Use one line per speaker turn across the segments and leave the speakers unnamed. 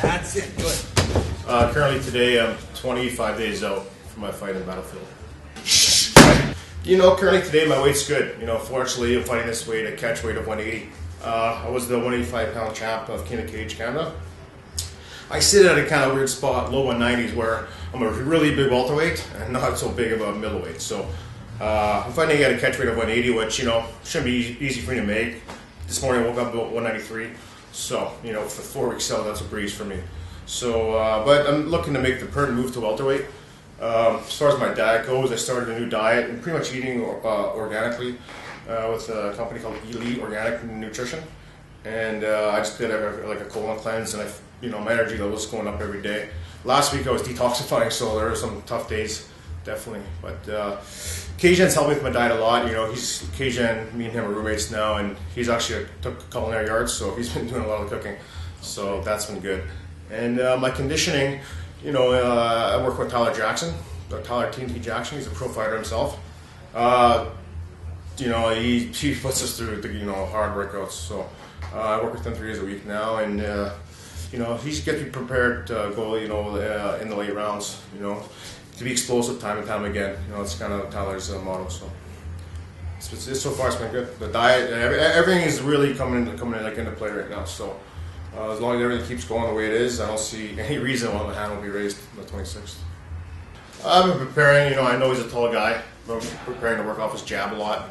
That's it. Good.
Currently today, I'm 25 days out from my fight in the battlefield. Currently today my weight's good. Fortunately, I'm fighting this weight, a catch weight of 180. I was the 185-pound champ of King of Cage, Canada. I sit at a kind of weird spot, low 190s, where I'm a really big welterweight and not so big of a middleweight. So I'm fighting at a catch weight of 180, which shouldn't be easy for me to make. This morning I woke up about 193. So for 4 weeks out, that's a breeze for me. So, but I'm looking to make the permanent move to welterweight. As far as my diet goes, I started a new diet and pretty much eating organically with a company called Elite Organic Nutrition. And I just did a colon cleanse, and my energy level was going up every day. Last week I was detoxifying, so there were some tough days, definitely. But Cajun's helped me with my diet a lot. Cajun, me and him are roommates now, and he's actually took culinary arts, so he's been doing a lot of cooking. So that's been good. And my conditioning, I work with Tyler Jackson, Tyler TNT Jackson. He's a pro fighter himself. He puts us through the hard workouts. So I work with him 3 days a week now, and he's getting me prepared to go in the late rounds. To be explosive time and time again. It's kind of Tyler's motto. So so far it's been good. The diet, everything is really coming into play right now. So. As long as everything keeps going the way it is, I don't see any reason why my hand will be raised on the 26th. I've been preparing, I know he's a tall guy, but I'm preparing to work off his jab a lot.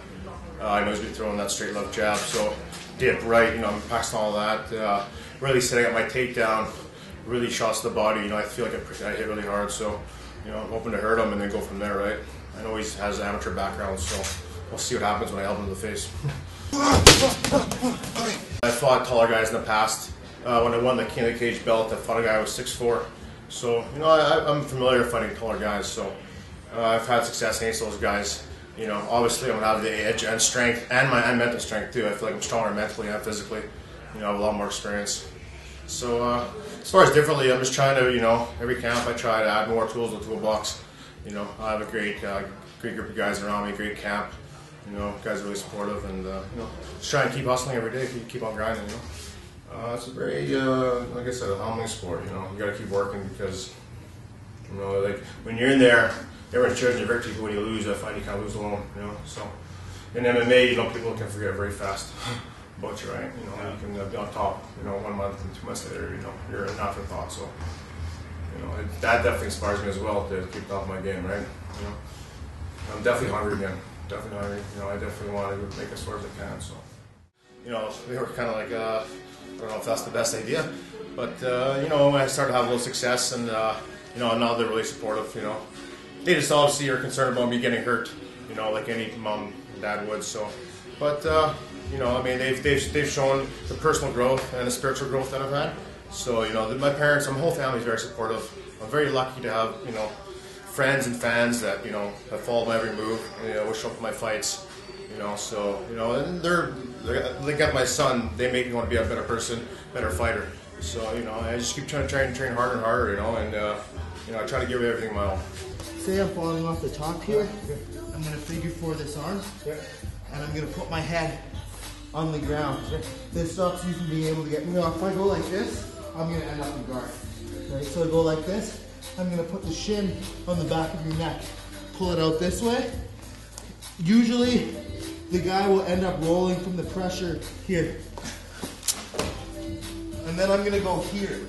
I know he's been throwing that straight left jab, so did right, I'm practicing all that. Really setting up my takedown, really shots to the body, I feel like I hit really hard, so I'm hoping to hurt him and then go from there, right? I know he has an amateur background, so we'll see what happens when I help him in the face. I fought taller guys in the past. When I won the King of the Cage belt, I fought a guy who was 6'4". So, I'm familiar fighting taller guys, so I've had success against those guys. Obviously I'm going to have the edge and strength and mental strength too. I feel like I'm stronger mentally and physically. I have a lot more experience. So, as far as differently, I'm just trying to, every camp I try to add more tools to the toolbox. I have a great group of guys around me, great camp. Guys are really supportive, and just try and keep hustling every day, keep on grinding. It's a very, like I said, a humbling sport. You got to keep working because, like when you're in there, everyone's cheering your victory. But when you lose, I find you kind of lose alone. So in MMA, people can forget very fast about you, right? You can be on top. 1 month and 2 months later, you're an afterthought. So that definitely inspires me as well to keep top of my game, right? I'm definitely hungry again. Definitely hungry. I definitely want to make as far as I can. So they were kind of like. I don't know if that's the best idea, but when I started to have a little success, and now they're really supportive. They just obviously are concerned about me getting hurt, like any mom and dad would. So, but they've shown the personal growth and the spiritual growth that I've had. So my parents, my whole family is very supportive. I'm very lucky to have friends and fans that that follow my every move. Will show up at my fights. And they got my son. They make me want to be a better person, better fighter. So I just keep trying to train harder and harder, and I try to give everything my all.
Say I'm falling off the top here. I'm gonna figure 4 this arm, and I'm gonna put my head on the ground. This stops you from being able to get me off. If I go like this, I'm gonna end up in guard. Right? So I go like this. I'm gonna put the shin on the back of your neck. Pull it out this way. Usually, the guy will end up rolling from the pressure here. And then I'm gonna go here,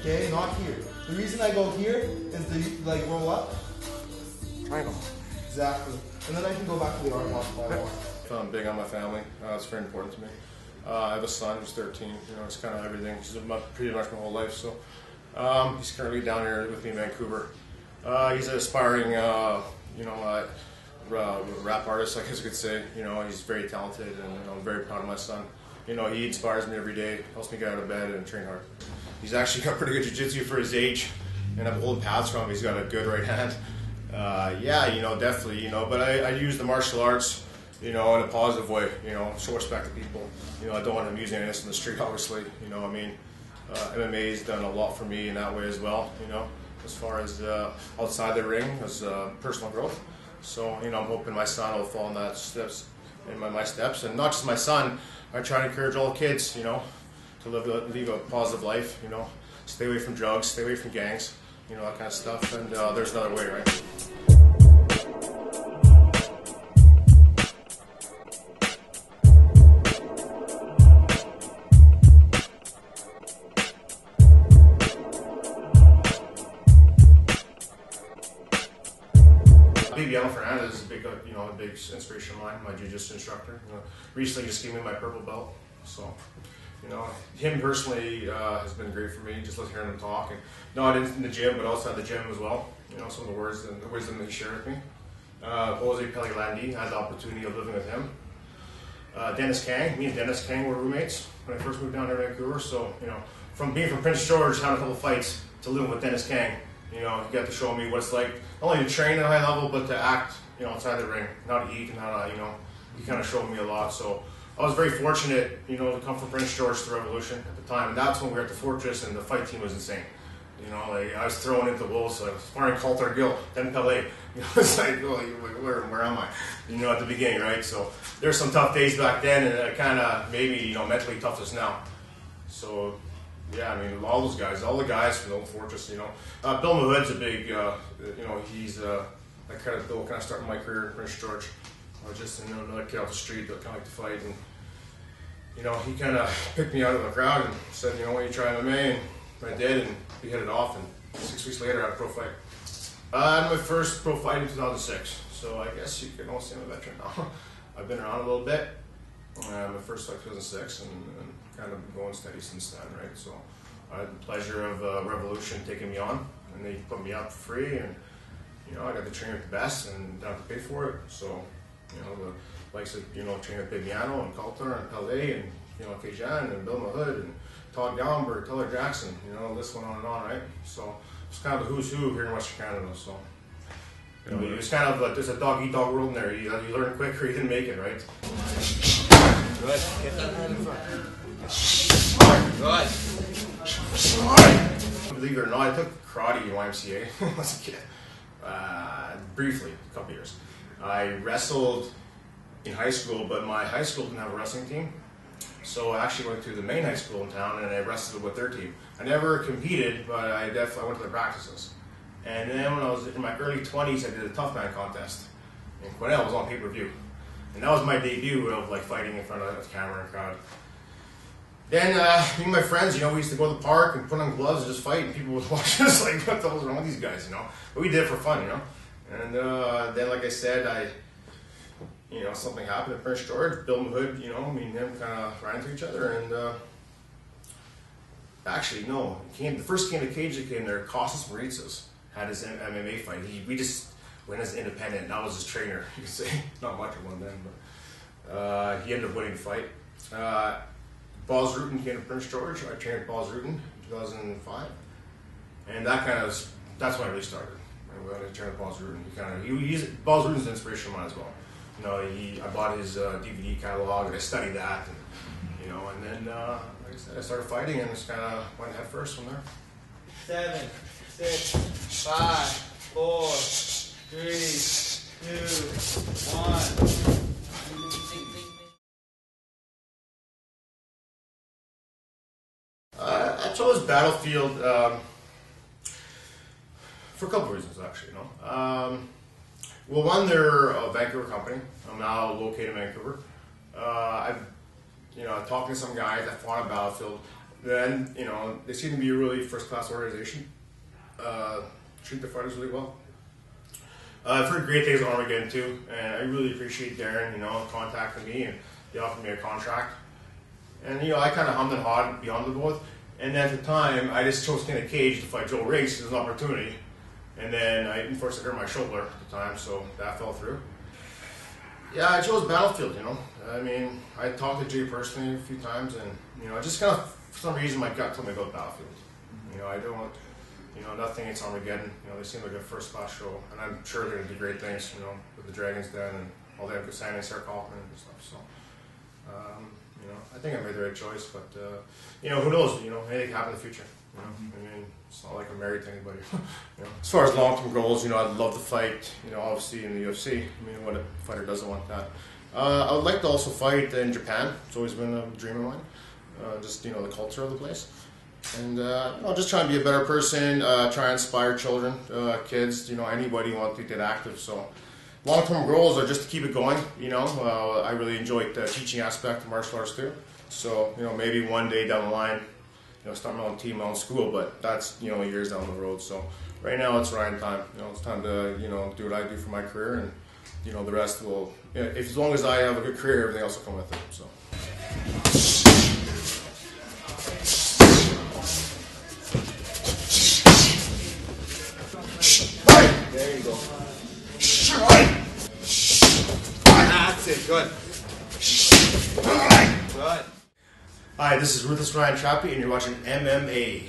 okay, not here. The reason I go here is to roll up.
Triangle.
Exactly. And then I can go back to the arm lock if I want.
I'm big on my family. It's very important to me. I have a son who's 13. It's kind of everything. He's pretty much my whole life. So he's currently down here with me in Vancouver. He's an aspiring, rap artist, I guess you could say. He's very talented, and I'm very proud of my son. He inspires me every day, helps me get out of bed and train hard. He's actually got pretty good jiu-jitsu for his age, and I've pulled paths from him. He's got a good right hand. Definitely, but I use the martial arts, in a positive way, show respect to people. I don't want him using this in the street, obviously. MMA has done a lot for me in that way as well, as far as outside the ring, as personal growth. So, I'm hoping my son will follow in that steps in my steps, and not just my son. I try to encourage all the kids, you know, to live a positive life, you know, stay away from drugs, stay away from gangs, you know, that kind of stuff, and there's another way, right? Fernandez is a big, you know, a big inspiration of mine, my jiu-jitsu instructor. You know, recently just gave me my purple belt, so you know, him personally has been great for me. Just hearing him talk, and not in the gym, but outside the gym as well. You know, some of the words and the wisdom that he shared with me. Jose Pelilandi, I had the opportunity of living with him. Dennis Kang, me and Dennis Kang were roommates when I first moved down to Vancouver. So you know, from being from Prince George, having a couple fights, to living with Dennis Kang. You know, he got to show me what it's like, not only to train at a high level, but to act, you know, outside the ring, how to eat and how to, you know, he kind of showed me a lot. So I was very fortunate, you know, to come from Prince George to Revolution at the time. And that's when we were at the Fortress, and the fight team was insane. You know, like, I was thrown into the wolves, like, sparring Coulter Gill, then Pelé. You know, it's like, oh, where am I? You know, at the beginning, right? So there's some tough days back then, and it kind of made me, you know, mentally tough as now. So, yeah, I mean, all the guys from the old Fortress, you know. Bill Mahood's a big, you know, he's, I kind of started my career in Prince George. I was just, you know, another kid off the street that kind of like to fight. And, you know, he kind of picked me out of the crowd and said, you know, why don't you try MMA? And I did, and we hit it off. And 6 weeks later, I had a pro fight. I had my first pro fight in 2006. So I guess you could almost say I'm a veteran now. I've been around a little bit. My first fight 2006, and kind of going steady since then, right? So I had the pleasure of Revolution taking me on, and they put me up for free, and you know, I got to train with the best and didn't have to pay for it. So you know, the likes of, you know, training with Bibiano and Coulter and Pelé and, you know, Kajan and Bill Mahood and Todd Gallenberg, Taylor Jackson, you know, this went on, right? So it's kind of the who's who here in Western Canada. So you know, it's kind of like there's a dog-eat-dog world in there. You learn quick or you didn't make it, right?
Good. Get that hand in front. Good.
Believe it or not, I took karate in YMCA when I was a kid. Briefly, a couple years. I wrestled in high school, but my high school didn't have a wrestling team. So I actually went to the main high school in town and I wrestled with their team. I never competed, but I went to their practices. And then when I was in my early 20s, I did a tough man contest. And Quinnell was on pay-per-view. And that was my debut of like fighting in front of the camera and crowd. Then me and my friends, you know, we used to go to the park and put on gloves and just fight, and people would watch us like, what the hell's wrong with these guys, you know? But we did it for fun, you know? And then, like I said, you know, something happened at Prince George. Bill Mahood, you know, me and him kind of ran into each other, and actually, no, the first King of the Cage that came there, Costas Maritzas, had his MMA fight. We just went as independent, and I was his trainer, you could say. Not much of one then, but he ended up winning the fight. Boz Rutan came to Prince George. I trained Boz Rutan in 2005, and that's when I really started. When I trained with Boz Rutan, Boz Rutan's an inspiration of mine as well. You know, I bought his DVD catalog and I studied that, and you know, and then like I said, I started fighting and just kind of went head first from there.
7, 6, 5, 4, 3, 2, 1.
I chose Battlefield for a couple of reasons, actually. You know, well, one, they're a Vancouver company. I'm now located in Vancouver. I've talked to some guys that fought at Battlefield. Then, you know, they seem to be a really first-class organization. Treat the fighters really well. I've heard great things on Armageddon too, and I really appreciate Darren, you know, contacting me, and they offered me a contract. And you know, I kind of hummed and hawed beyond the both. And at the time, I just chose King of the Cage to fight Joe Riggs as an opportunity. And then I unfortunately hurt my shoulder at the time, so that fell through. Yeah, I chose Battlefield, you know. I mean, I talked to Jay personally a few times, and you know, I just kind of, for some reason, my gut told me about Battlefield. You know, I don't, you know, nothing against Armageddon. You know, they seem like a first-class show, and I'm sure they're going to do great things, you know, with the Dragon's Den and all that good signing, Sarah Kaufman and stuff. So, you know, I think I made the right choice, but you know, who knows? You know, anything can happen in the future. You know, I mean, it's not like I'm married to anybody. You know, as far as long-term goals, you know, I'd love to fight. You know, obviously in the UFC. I mean, what a fighter doesn't want that? I would like to also fight in Japan. It's always been a dream of mine. Just, you know, the culture of the place. And I'll just try and be a better person, try and inspire children, kids, you know, anybody who wants to get active. So long-term goals are just to keep it going, you know. I really enjoyed the teaching aspect of martial arts too. So, you know, maybe one day down the line, you know, start my own team, my own school, but that's, you know, years down the road. So right now it's Ryan time. You know, it's time to, you know, do what I do for my career, and, you know, the rest will, you know, if, as long as I have a good career, everything else will come with it. So.
There you go. That's it. Good. Good.
Hi, this is Ruthless Ryan Chiappe, and you're watching MMA.